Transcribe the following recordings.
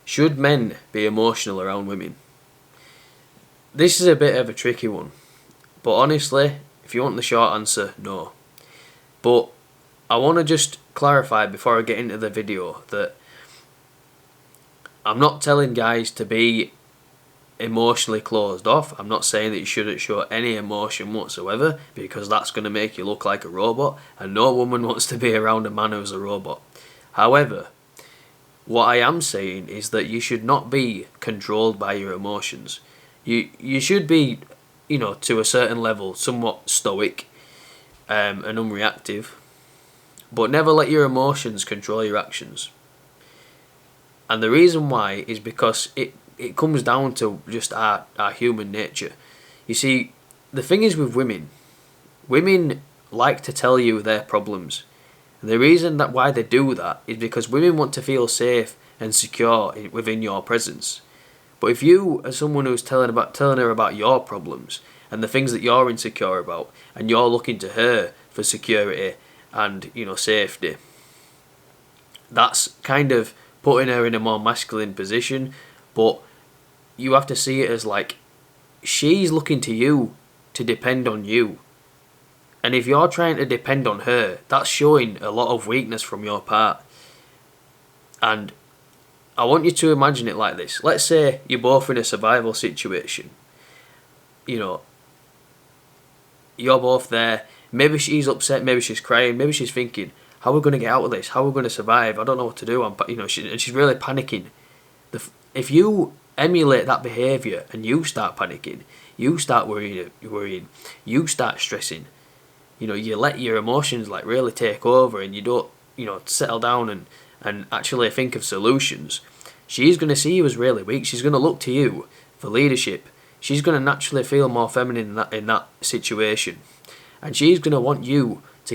Should men be emotional around women? This is a bit of a tricky one, but honestly, if you want the short answer, no. But I want to just clarify before I get into the video that I'm not telling guys to be emotionally closed off. I'm not saying that you shouldn't show any emotion whatsoever, because that's going to make you look like a robot, and no woman wants to be around a man who's a robot. However, what I am saying is that you should not be controlled by your emotions. You should be, to a certain level, somewhat stoic and unreactive, but never let your emotions control your actions. And the reason why is because it comes down to just our human nature. You see, the thing is with women like to tell you their problems. And the reason that why they do that is because women want to feel safe and secure within your presence. But if you are someone who's telling her about your problems and the things that you're insecure about, and you're looking to her for security and safety, that's kind of putting her in a more masculine position. But you have to see it as like, she's looking to you to depend on you. And if you're trying to depend on her, that's showing a lot of weakness from your part. And I want you to imagine it like this. Let's say you're both in a survival situation. You're both there. Maybe she's upset, maybe she's crying, maybe she's thinking, how are we going to get out of this? How are we going to survive? I don't know what to do. And she's really panicking. If you emulate that behaviour and you start panicking, you start worrying, you start stressing, you let your emotions like really take over, and you don't, settle down and actually think of solutions, she's going to see you as really weak. She's going to look to you for leadership. She's going to naturally feel more feminine in that situation. And she's going to want you to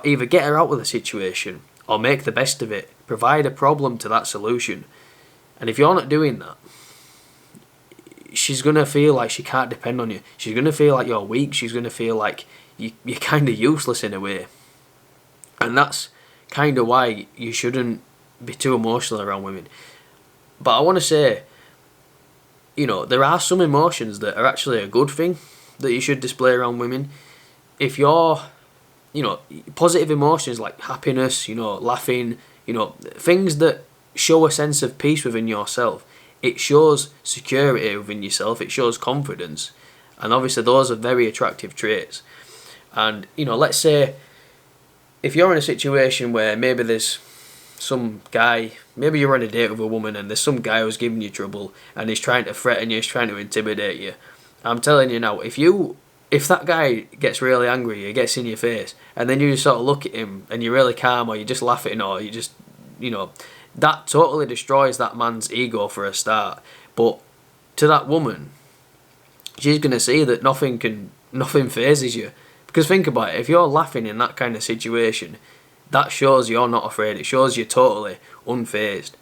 either get her out of the situation or make the best of it, provide a problem to that solution. And if you're not doing that, she's going to feel like she can't depend on you. She's going to feel like you're weak. She's going to feel like you're kind of useless in a way. And that's kind of why you shouldn't be too emotional around women. But I want to say, there are some emotions that are actually a good thing that you should display around women. If you're, positive emotions like happiness, laughing, things that show a sense of peace within yourself, it shows security within yourself, it shows confidence. And obviously those are very attractive traits. And, let's say if you're in a situation where maybe there's some guy, maybe you're on a date with a woman and there's some guy who's giving you trouble and he's trying to threaten you, he's trying to intimidate you. I'm telling you now, if that guy gets really angry, he gets in your face, and then you just sort of look at him and you're really calm, or you just laugh at him, or you just, that totally destroys that man's ego for a start. But to that woman, she's going to see that nothing phases you. Because think about it, if you're laughing in that kind of situation, that shows you're not afraid. It shows you're totally unfazed.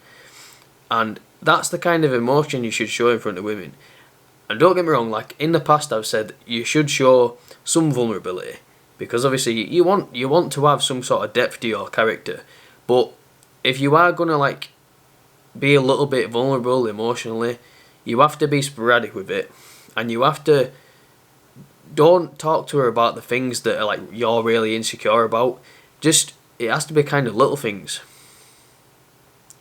And that's the kind of emotion you should show in front of women. And don't get me wrong, like in the past I've said you should show some vulnerability, because obviously you want to have some sort of depth to your character. But if you are going to be a little bit vulnerable emotionally, you have to be sporadic with it, and you have to don't talk to her about the things that are you're really insecure about. It has to be kind of little things.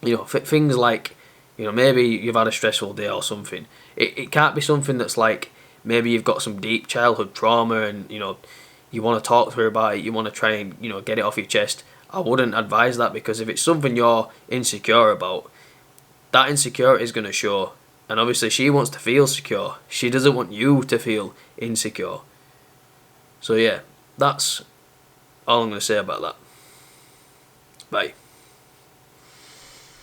Things like, maybe you've had a stressful day or something. It can't be something that's maybe you've got some deep childhood trauma and, you want to talk to her about it, you want to try and, get it off your chest. I wouldn't advise that, because if it's something you're insecure about, that insecurity is going to show. And obviously she wants to feel secure. She doesn't want you to feel insecure. So yeah, that's all I'm going to say about that. Bye.